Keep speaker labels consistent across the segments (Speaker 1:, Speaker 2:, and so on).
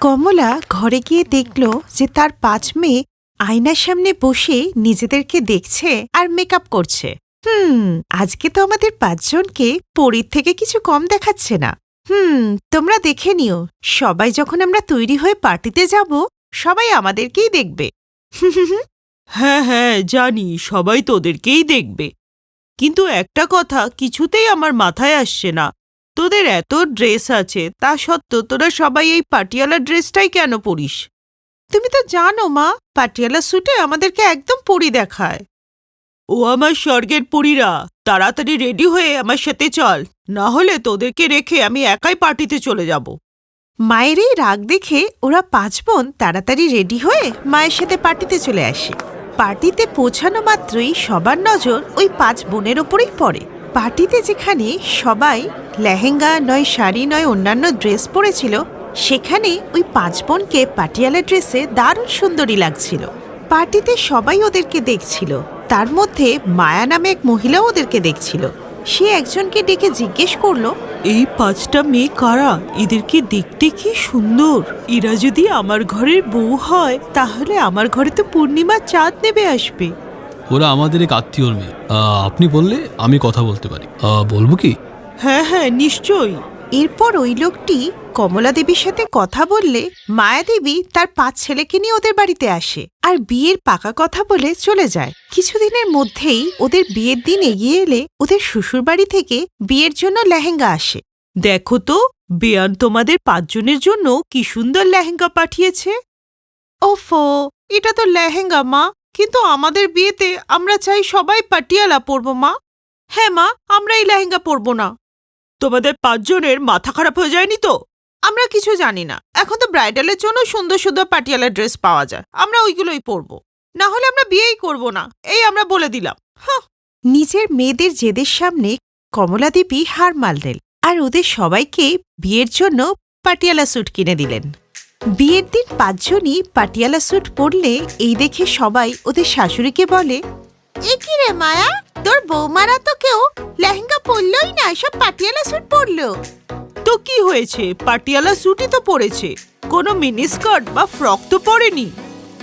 Speaker 1: কমলা ঘরে গিয়ে দেখল যে তার ৫ মেয়ে আয়নার সামনে বসে নিজেদেরকে দেখছে আর মেকআপ করছে। আজকে তো আমাদের ৫ জনকে পরীর থেকে কিছু কম দেখাচ্ছে না। তোমরা দেখে নিও, সবাই যখন আমরা তৈরি হয়ে পার্টিতে যাব সবাই আমাদেরকেই দেখবে।
Speaker 2: হ্যাঁ হ্যাঁ জানি, সবাই তোদেরকেই দেখবে, কিন্তু একটা কথা কিছুতেই আমার মাথায় আসছে না, তোদের এত ড্রেস আছে তা সত্ত্বেও তোরা সবাই এই পাটিয়ালা ড্রেসটাই কেন পরিস?
Speaker 1: তুমি তো জানো মা, পাটিয়ালা স্যুটে আমাদেরকে একদম পরী দেখায়।
Speaker 2: ও আমার স্বর্গের পরীরা, তাড়াতাড়ি রেডি হয়ে আমার সাথে চল, না হলে তোদেরকে রেখে আমি একাই পার্টিতে চলে যাব।
Speaker 1: মায়ের এই রাগ দেখে ওরা ৫ বোন তাড়াতাড়ি রেডি হয়ে মায়ের সাথে পার্টিতে চলে আসে। পার্টিতে পৌঁছানো মাত্রই সবার নজর ওই ৫ বোনের ওপরেই পড়ে। পার্টিতে যেখানে সবাই লেহেঙ্গা নয় শাড়ি নয় অন্যান্য ড্রেস পরেছিল, সেখানে ওই ৫ বোনকে পাটিয়ালা ড্রেসে দারুণ সুন্দরী লাগছিল। পার্টিতে সবাই ওদেরকে দেখছিল, তার মধ্যে মায়া নামে এক মহিলাও ওদেরকে দেখছিল। সে একজনকে ডেকে জিজ্ঞেস করলো,
Speaker 2: এই ৫টা মেয়ে কারা? এদেরকে দেখতে কি সুন্দর! এরা যদি আমার ঘরের বউ হয় তাহলে আমার ঘরে তো পূর্ণিমার চাঁদ নেমে আসবে।
Speaker 3: ওরা আমাদের এক আত্মীয়র মেয়ে। আপনি বললে আমি কথা বলতে পারি, বলবো কি?
Speaker 2: হ্যাঁ হ্যাঁ নিশ্চয়ই।
Speaker 1: এরপর ওই লোকটি কমলা দেবীর সাথে কথা বললে মায়া দেবী তার ৫ ছেলেকে নিয়ে ওদের বাড়িতে আসে আর বিয়ের পাকা কথা বলে চলে যায়। কিছুদিনের মধ্যেই ওদের বিয়ের দিন এগিয়ে এলে ওদের শ্বশুরবাড়ি থেকে বিয়ের জন্য লেহেঙ্গা আসে।
Speaker 2: দেখো তো, বেয়ান তোমাদের ৫ জনের জন্য কি সুন্দর লেহেঙ্গা পাঠিয়েছে।
Speaker 1: ওফো, এটা তো লেহেঙ্গা মা, কিন্তু আমাদের বিয়েতে আমরা চাই সবাই পাটিয়ালা পরবো মা। হ্যাঁ মা, আমরা এই লেহেঙ্গা পরবো না।
Speaker 2: তোমাদের ৫ জনের মাথা খারাপ হয়ে যায়নি তো?
Speaker 1: আমরা কিছু জানি না, এখন তো ব্রাইডালের জন্য সুন্দর সুন্দর পাটিয়ালা ড্রেস পাওয়া যায়, আমরা ওইগুলোই পরবো, না হলে আমরা বিয়েই করব না, এই আমরা বলে দিলাম। নিজের মেয়েদের জেদের সামনে কমলা দেবী হার মানলেন আর ওদের সবাইকে বিয়ের জন্য পাটিয়ালা স্যুট কিনে দিলেন। বিয়ের দিন ৫ জনই পাটিয়ালা স্যুট পরলে এই দেখে সবাই ওদের শাশুড়িকে বলে, এ কি রে মায়া, তোর বৌমারা তো কেউ লেহেঙ্গা পরলই না, সব পাটিয়ালা স্যুট পরলো।
Speaker 2: তো কি হয়েছে, পাটিয়ালা স্যুটই তো পরেছে, কোনো মিনি স্কার্ট বা ফ্রক তো পরেনি।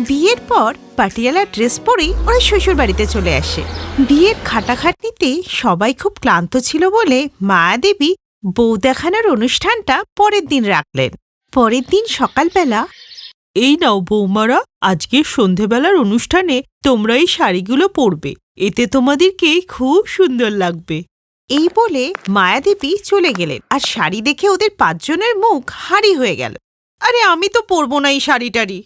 Speaker 1: বিয়ের পর পাটিয়ালা ড্রেস পরেই ওরা শ্বশুর বাড়িতে চলে আসে। বিয়ের খাটাখাটনিতে সবাই খুব ক্লান্ত ছিল বলে মায়া দেবী বউ দেখানোর অনুষ্ঠানটা পরের দিন রাখলেন। পরের দিন সকালবেলা,
Speaker 2: এই নাও বৌমারা, আজকে সন্ধেবেলার অনুষ্ঠানে তোমরা এই শাড়িগুলো পরবে, এতে তোমাদেরকে খুব সুন্দর লাগবে।
Speaker 1: এই বলে মায়াদেবী চলে গেলেন আর শাড়ি দেখে ওদের ৫ জনের মুখ হাঁড়ি হয়ে গেল।
Speaker 2: আরে আমি তো পরবো না এই শাড়িটারি।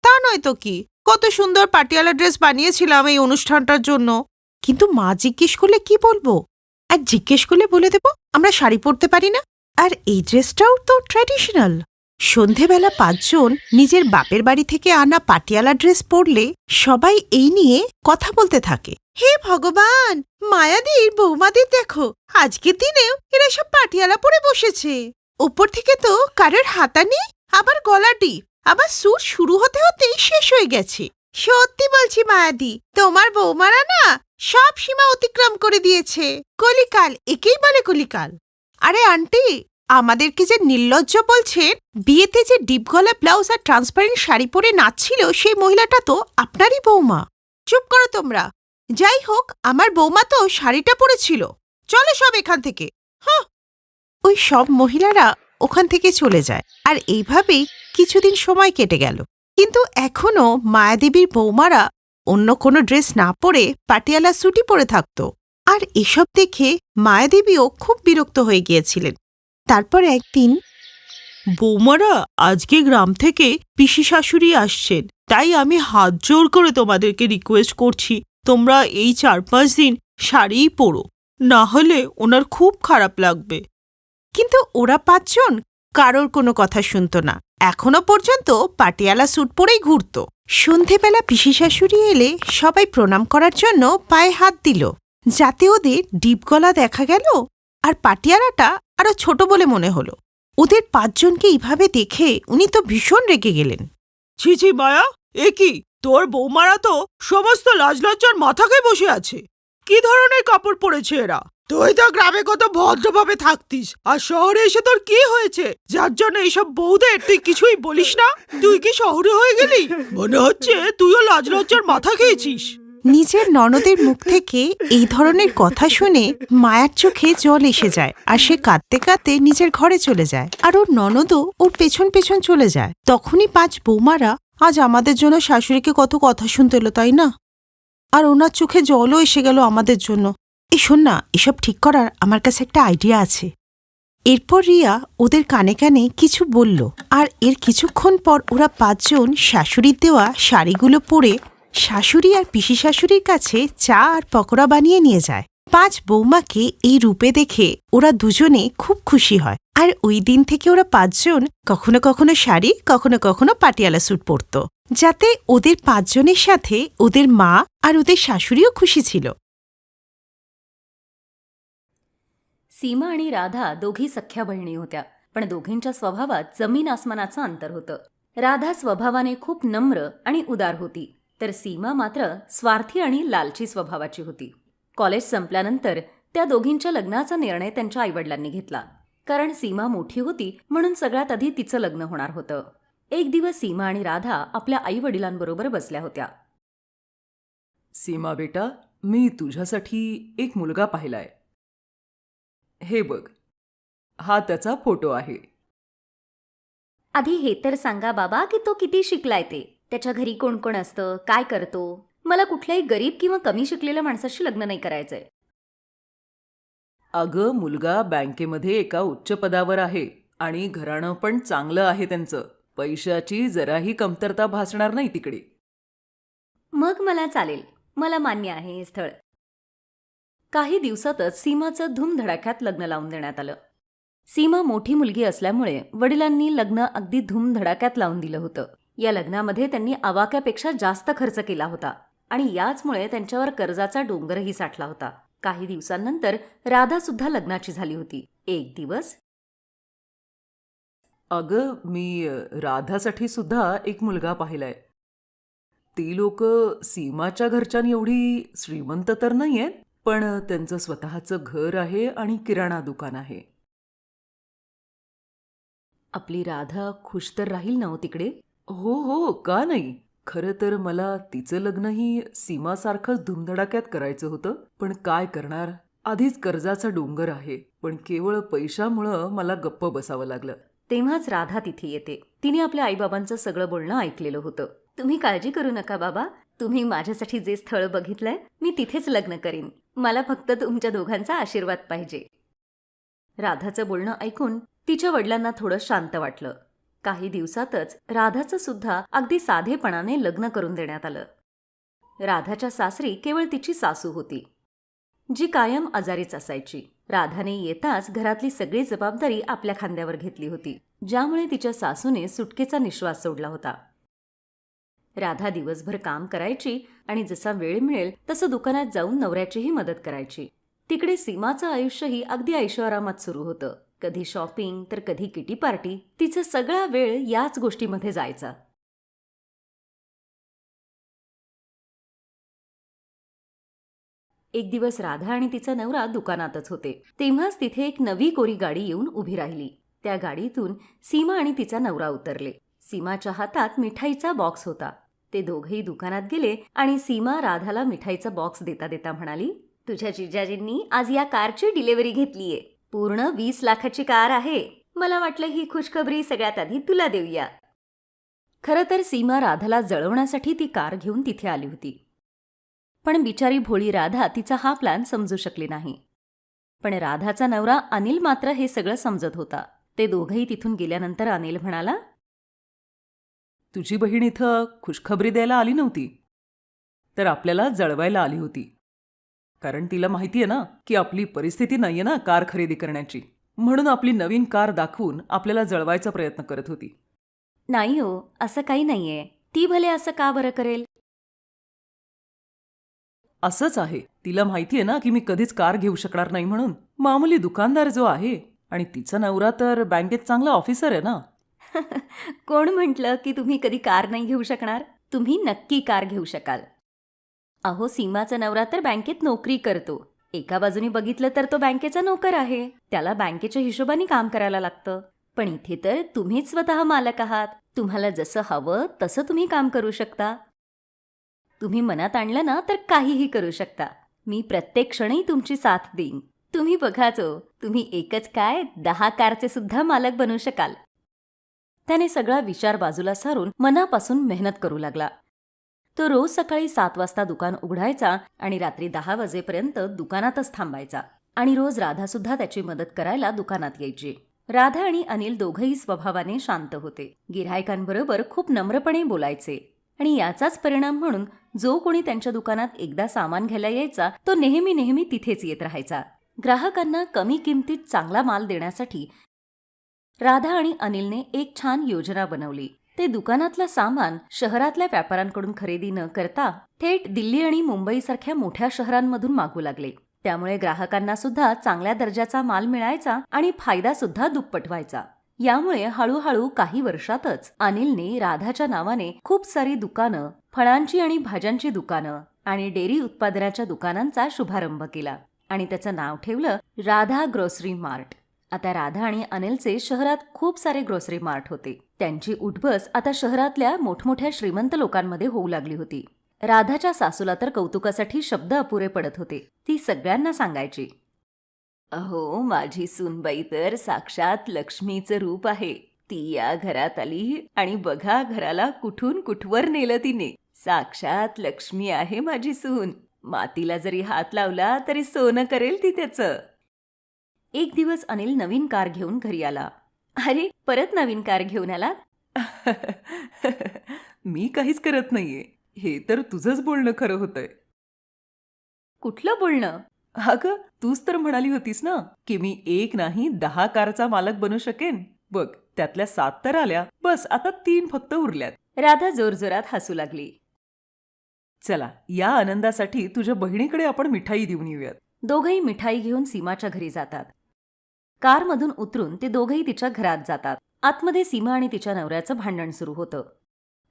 Speaker 1: তা নয় তো কি, কত সুন্দর পাটিয়ালা ড্রেস বানিয়েছিলাম এই অনুষ্ঠানটার জন্য। কিন্তু মা জিজ্ঞেস করলে কি বলবো, আর জিজ্ঞেস করলে বলে দেব আমরা শাড়ি পরতে পারি না, আর এই ড্রেসটাও তো ট্র্যাডিশনাল। সন্ধেবেলা ৫ জন নিজের বাপের বাড়ি থেকে আনা পাটিয়ালা ড্রেস পরলে সবাই এই নিয়ে কথা বলতে থাকে। হে ভগবান, মায়াদির বৌমাদের দেখো, আজকের দিনেও এরা সব পাটিয়ালা পরে বসেছে। উপর থেকে তো কারোর হাতা নেই, আবার গলা ডিপ, আবার স্যুট শুরু হতে হতেই শেষ হয়ে গেছে। সত্যি বলছি মায়াদি, তোমার বৌমারা না সব সীমা অতিক্রম করে দিয়েছে। কলিকাল, একেই বলে কলিকাল। আরে আন্টি, আমাদেরকে যে নির্লজ্জ বলছেন, বিয়েতে যে ডিপ গলা ব্লাউজ আর ট্রান্সপারেন্ট শাড়ি পরে নাচছিল সেই মহিলাটা তো আপনারই বৌমা। চুপ করো তোমরা। যাই হোক, আমার বৌমা তো শাড়িটা পরেছিল, চলো সব এখান থেকে। ওই সব মহিলারা ওখান থেকে চলে যায় আর এইভাবেই কিছুদিন সময় কেটে গেল। কিন্তু এখনো মায়াদেবীর বৌমারা অন্য কোনো ড্রেস না পরে পাটিয়ালা স্যুটই পরে থাকত, আর এসব দেখে মায়াদেবীও খুব বিরক্ত হয়ে গিয়েছিলেন। তারপর একদিন,
Speaker 2: বৌমারা, আজকে গ্রাম থেকে পিসি শাশুড়ি আসছেন, তাই আমি হাত জোর করে তোমাদেরকে রিকোয়েস্ট করছি তোমরা এই ৪-৫ দিন শাড়িই পরো, না হলে ওনার খুব খারাপ লাগবে।
Speaker 1: কিন্তু ওরা ৫ জন কারোর কোনো কথা শুনত না, এখনো পর্যন্ত পাটিয়ালা স্যুট পরেই ঘুরত। সন্ধেবেলা পিসি শাশুড়ি এলে সবাই প্রণাম করার জন্য পায়ে হাত দিল, যাতে ওদের ডিপ গলা দেখা গেল আর পাটিয়ালাটা আরো ছোট বলে মনে হলো। ওদের ৫ জনকে এইভাবে দেখে উনি তো ভীষণ রেগে গেলেন।
Speaker 2: ছি ছি মায়া, এ কি, তোর বৌমারা তো সমস্ত লাজলজ্জার মাথাকে বসে আছে, কি ধরনের কাপড় পরেছে এরা? তুই তো গ্রামে কত ভদ্রভাবে থাকতিস, আর শহরে এসে তোর কি হয়েছে যার জন্য এইসব বউদের তুই কিছুই বলিস না? তুই কি শহরে হয়ে গেলি? মনে হচ্ছে তুইও লাজ লজ্জার মাথা খেয়েছিস।
Speaker 1: নিজের ননদের মুখ থেকে এই ধরনের কথা শুনে মায়ার চোখে জল এসে যায়, আর সে কাঁদতে কাঁদতে নিজের ঘরে চলে যায়, আর ওর ননদও ওর পেছন পেছন চলে যায়। তখনই 5 বৌমারা, আজ আমাদের জন্য শাশুড়িকে কত কথা শুনতে হলো, তাই না? আর ওনার চোখে জলও এসে গেল আমাদের জন্য। এই শোন না, এসব ঠিক করার আমার কাছে একটা আইডিয়া আছে। এরপর রিয়া ওদের কানে কানে কিছু বলল, আর এর কিছুক্ষণ পর ওরা 5 জন শাশুড়ির দেওয়া শাড়িগুলো পরে শাশুড়ি আর পিসি শাশুড়ির কাছে চা আর পকোড়া বানিয়ে নিয়ে যায়। 5 বৌমাকে এই রূপে দেখে ওরা দুজনে খুব খুশি হয়, আর ওই দিন থেকে ওরা 5 জন কখনো কখনো শাড়ি, কখনো কখনো পাটিয়ালা স্যুট পরত, যাতে ওদের 5 জনের সাথে ওদের মা আর ওদের শাশুড়িও খুশি ছিল।
Speaker 4: सीमा आणि राधा दोघी सख्या बहिणी होत्या, पण दोघींच्या स्वभावात जमीन आसमानाचं अंतर होतं. राधा स्वभावाने खूप नम्र आणि उदार होती, तर सीमा मात्र स्वार्थी आणि लालची स्वभावाची होती. कॉलेज संपल्यानंतर त्या दोघींच्या लग्नाचा निर्णय त्यांच्या आईवडिलांनी घेतला, कारण सीमा मोठी होती म्हणून सगळ्यात आधी तिचं लग्न होणार होतं. एक दिवस सीमा आणि राधा आपल्या आईवडिलांबरोबर बसल्या होत्या.
Speaker 5: सीमा बेटा, मी तुझ्यासाठी एक मुलगा पाहिलाय. हे बघ, हा त्याचा फोटो आहे.
Speaker 4: आधी हे तर सांगा बाबा की तो किती शिकलाय ते, त्याच्या घरी कोण कोण असतं, काय करतो. मला कुठल्याही गरीब किंवा कमी शिकलेल्या माणसाशी लग्न नाही करायचंय.
Speaker 5: अगं, मुलगा बँकेमध्ये एका उच्च पदावर आहे आणि घराणं पण चांगलं आहे त्यांचं. पैशाची जराही कमतरता भासणार नाही तिकडे.
Speaker 4: मग मला चालेल, मला मान्य आहे हे स्थळ. काही दिवसातच सीमाचं धूमधडाक्यात लग्न लावून देण्यात आलं. सीमा मोठी मुलगी असल्यामुळे वडिलांनी लग्न अगदी धूमधडाक्यात लावून दिलं होतं. या लग्नामध्ये त्यांनी आवाक्यापेक्षा जास्त खर्च केला होता, आणि याचमुळे त्यांच्यावर कर्जाचा डोंगरही साठला होता. काही दिवसांनंतर राधा सुद्धा लग्नाची झाली होती. एक दिवस
Speaker 5: अगं, मी राधासाठी सुद्धा एक मुलगा पाहिलाय. ती लोक सीमाच्या घरच्यांनी एवढी श्रीमंत तर नाहीयेत, पण त्यांचं स्वतःचं घर आहे आणि किराणा दुकान आहे.
Speaker 4: आपली राधा खुश तर राहील ना हो तिकडे?
Speaker 5: हो हो, का नाही. खरं तर मला तिचं लग्नही सीमासारखंच धुमधडाक्यात करायचं होतं, पण काय करणार, आधीच कर्जाचा डोंगर आहे. पण केवळ पैशामुळं मला गप्प बसावं लागलं.
Speaker 4: तेव्हाच राधा तिथे येते. तिने आपल्या आईबाबांचं सगळं बोलणं ऐकलेलं होतं. तुम्ही काळजी करू नका बाबा, तुम्ही माझ्यासाठी जे स्थळ बघितलंय मी तिथेच लग्न करीन. मला फक्त तुमच्या दोघांचा आशीर्वाद पाहिजे. राधाचं बोलणं ऐकून तिच्या वडिलांना थोडं शांत वाटलं. काही दिवसातच राधाचं सुद्धा अगदी साधेपणाने लग्न करून देण्यात आलं. राधाच्या सासरी केवळ तिची सासू होती, जी कायम आजारीच असायची. राधाने येताच घरातली सगळी जबाबदारी आपल्या खांद्यावर घेतली होती, ज्यामुळे तिच्या सासूने सुटकेचा निश्वास सोडला होता. राधा दिवसभर काम करायची आणि जसा वेळ मिळेल तसं दुकानात जाऊन नवऱ्याचीही मदत करायची. तिकडे सीमाचं आयुष्यही अगदी ऐशोआरामात सुरू होतं. कधी शॉपिंग तर कधी किटी पार्टी. तिचा सगळा वेळ याच गोष्टीमध्ये जायचा. एक दिवस राधा आणि तिचा नवरा दुकानातच होते. तेव्हाच तिथे एक नवी कोरी गाडी येऊन उभी राहिली. त्या गाडीतून सीमा आणि तिचा नवरा उतरले. सीमाच्या हातात मिठाईचा बॉक्स होता. ते दोघेही दुकानात गेले आणि सीमा राधाला मिठाईचा बॉक्स देता देता म्हणाली, तुझ्या जिजाजींनी आज या कारची डिलिव्हरी घेतलीये. पूर्ण 20 लाखाची कार आहे. मला वाटलं ही खुशखबरी सगळ्यात आधी तुला देऊया. खरं तर सीमा राधाला जळवण्यासाठी ती कार घेऊन तिथे आली होती. पण बिचारी भोळी राधा तिचा हा प्लॅन समजू शकली नाही. पण राधाचा नवरा अनिल मात्र हे सगळं समजत होता. ते दोघंही तिथून गेल्यानंतर अनिल म्हणाला,
Speaker 5: तुझी बहीण इथं खुशखबरी द्यायला आली नव्हती, तर आपल्याला जळवायला आली होती. कारण तिला माहिती आहे ना की आपली परिस्थिती नाहीये ना कार खरेदी करण्याची, म्हणून आपली नवीन कार दाखवून आपल्याला जळवायचा प्रयत्न करत होती.
Speaker 4: नाही हो, असं काही नाहीये. ती भले असं का बरं करेल?
Speaker 5: असंच आहे. तिला माहिती आहे ना की मी कधीच कार घेऊ शकणार नाही म्हणून. मामूली दुकानदार जो आहे, आणि तिचा नवरा तर बँकेत चांगला ऑफिसर आहे ना.
Speaker 4: कोण म्हटलं की तुम्ही कधी कार नाही घेऊ शकणार? तुम्ही नक्की कार घेऊ शकाल. अहो, सीमाचा नवरा तर बँकेत नोकरी करतो. एका बाजूनी बघितलं तर तो बँकेचा नोकर आहे, त्याला बँकेच्या हिशोबाने काम करायला लागतं. पण इथे तर तुम्हीच स्वतः मालक आहात. तुम्हाला जसं हवं तसं तुम्ही काम करू शकता. तुम्ही मनात आणलं ना तर काहीही करू शकता. मी प्रत्येक क्षणी तुमची साथ देईन. तुम्ही बघाचो, तुम्ही एकच काय 10 कारचे सुद्धा मालक बनू शकाल. त्याने सगळा विचार बाजूला सारून मनापासून मेहनत करू लागला. तो रोज सकाळी 7 वाजता दुकान उघडायचा आणि रात्री 10 वाजेपर्यंत दुकानातच थांबायचा. आणि रोज राधासुद्धा त्याची मदत करायला दुकानात यायची. राधा आणि अनिल दोघंही स्वभावाने शांत होते. गिऱ्हाईकांबरोबर खूप नम्रपणे बोलायचे. आणि याचाच परिणाम म्हणून जो कोणी त्यांच्या दुकानात एकदा सामान घ्यायला यायचा तो नेहमी तिथेच येत राहायचा. ग्राहकांना कमी किमतीत चांगला माल देण्यासाठी राधा आणि अनिलने एक छान योजना बनवली. ते दुकानातलं सामान शहरातल्या व्यापाऱ्यांकडून खरेदी न करता थेट दिल्ली आणि मुंबईसारख्या मोठ्या शहरांमधून मागू लागले. त्यामुळे ग्राहकांना सुद्धा चांगल्या दर्जाचा माल मिळायचा आणि फायदा सुद्धा दुप्पट व्हायचा. यामुळे हळूहळू काही वर्षातच अनिलने राधाच्या नावाने खूप सारी दुकानं, फळांची आणि भाज्यांची दुकानं आणि डेअरी उत्पादनाच्या दुकानांचा शुभारंभ केला आणि त्याचं नाव ठेवलं राधा ग्रोसरी मार्ट. आता राधा आणि अनिलचे शहरात खूप सारे ग्रोसरी मार्ट होते. त्यांची उठबस आता शहरातल्या मोठमोठ्या श्रीमंत लोकांमध्ये होऊ लागली होती. राधाच्या सासूला तर कौतुकासाठी शब्द अपुरे पडत होते. ती सगळ्यांना सांगायची, अहो, माझी सूनबाई तर साक्षात लक्ष्मीचं रूप आहे. ती या घरात आली आणि बघा घराला कुठून कुठवर नेलं तिने. साक्षात लक्ष्मी आहे माझी सून. मातीला जरी हात लावला तरी सोनं करेल ती त्याचं. एक दिवस अनिल नवीन कार घेऊन घरी आला. अरे, परत नवीन कार घेऊन आला?
Speaker 5: मी काहीच करत नाहीये. हे तर तुझंच बोलणं खरं होतंय.
Speaker 4: कुठलं बोलणं?
Speaker 5: अगं, तूच तर म्हणाली होतीस ना की मी 1 नाही 10 कारचा मालक बनू शकेन. बघ, त्यातल्या 7 तर आल्या. बस आता 3 फक्त उरल्यात.
Speaker 4: राधा जोरजोरात हसू लागली.
Speaker 5: चला, या आनंदासाठी तुझ्या बहिणीकडे आपण मिठाई देऊन येऊयात.
Speaker 4: दोघंही मिठाई घेऊन सीमाच्या घरी जातात. कारमधून उतरून ते दोघंही तिच्या घरात जातात. आतमध्ये सीमा आणि तिच्या नवऱ्याचं भांडण सुरू होतं.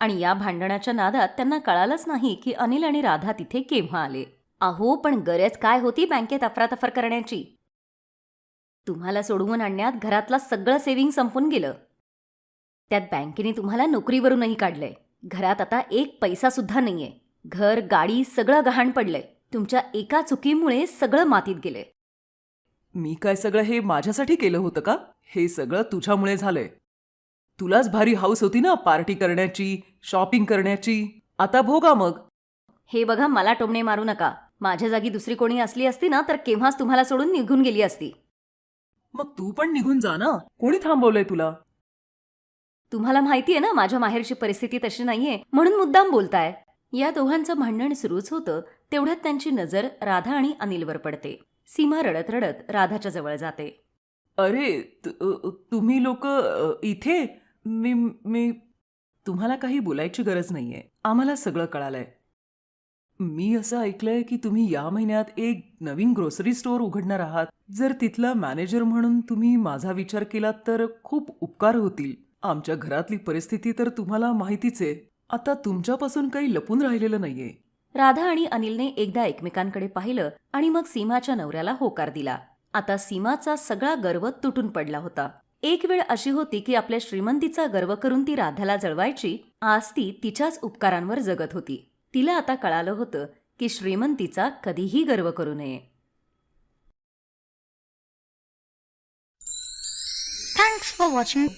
Speaker 4: आणि या भांडणाच्या नादात त्यांना कळालंच नाही की अनिल आणि राधा तिथे केव्हा आले. अहो, पण गरज काय होती बँकेत अफरातफर करण्याची? तुम्हाला सोडवून आणण्यात घरातला सगळं सेव्हिंग संपून गेलं. त्यात बँकेने तुम्हाला नोकरीवरूनही काढलंय. घरात आता 1 पैसा सुद्धा नाहीये. घर, गाडी सगळं गहाण पडलंय. तुमच्या एका चुकीमुळे सगळं मातीत गेलंय.
Speaker 5: मी काय सगळं हे माझ्यासाठी केलं होतं का? हे सगळं तुझ्यामुळे झालंय. तुलाच भारी हाऊस होती ना पार्टी करण्याची, शॉपिंग करण्याची. आता भोगा मग.
Speaker 4: हे बघा, मला टोमणे मारू नका. माझ्या जागी दुसरी कोणी असली असती ना तर केव्हाच तुम्हाला सोडून निघून गेली असती.
Speaker 5: मग तू पण निघून जा ना. कोणी थांबवलंय तुला?
Speaker 4: तुम्हाला माहितीये ना माझ्या माहेरची परिस्थिती तशी नाहीये, म्हणून मुद्दाम बोलताय. या दोघांचं भांडण सुरूच होतं. तेवढ्यात त्यांची नजर राधा आणि अनिलवर पडते. सीमा रडत रडत राधाच्या जवळ जाते.
Speaker 5: अरे, तुम्ही लोक इथे? मी तुम्हाला काही बोलायची गरज नाहीये. आम्हाला सगळं कळालंय. मी असं ऐकलंय की तुम्ही या महिन्यात एक नवीन ग्रोसरी स्टोअर उघडणार आहात. जर तिथला मॅनेजर म्हणून तुम्ही माझा विचार केलात तर खूप उपकार होतील. आमच्या घरातली परिस्थिती तर तुम्हाला माहितीच आहे. आता तुमच्यापासून काही लपून राहिलेलं नाहीये.
Speaker 4: राधा आणि अनिलने एकदा एकमेकांकडे पाहिलं आणि मग सीमाच्या नवऱ्याला होकार दिला. आता सीमाचा सगळा गर्व तुटून पडला होता. एक वेळ अशी होती की आपल्या श्रीमंतीचा गर्व करून ती राधाला जळवायची. आज ती तिच्याच उपकारांवर जगत होती. तिला आता कळालं होतं की श्रीमंतीचा कधीही गर्व करू नये.
Speaker 6: Thanks for watching.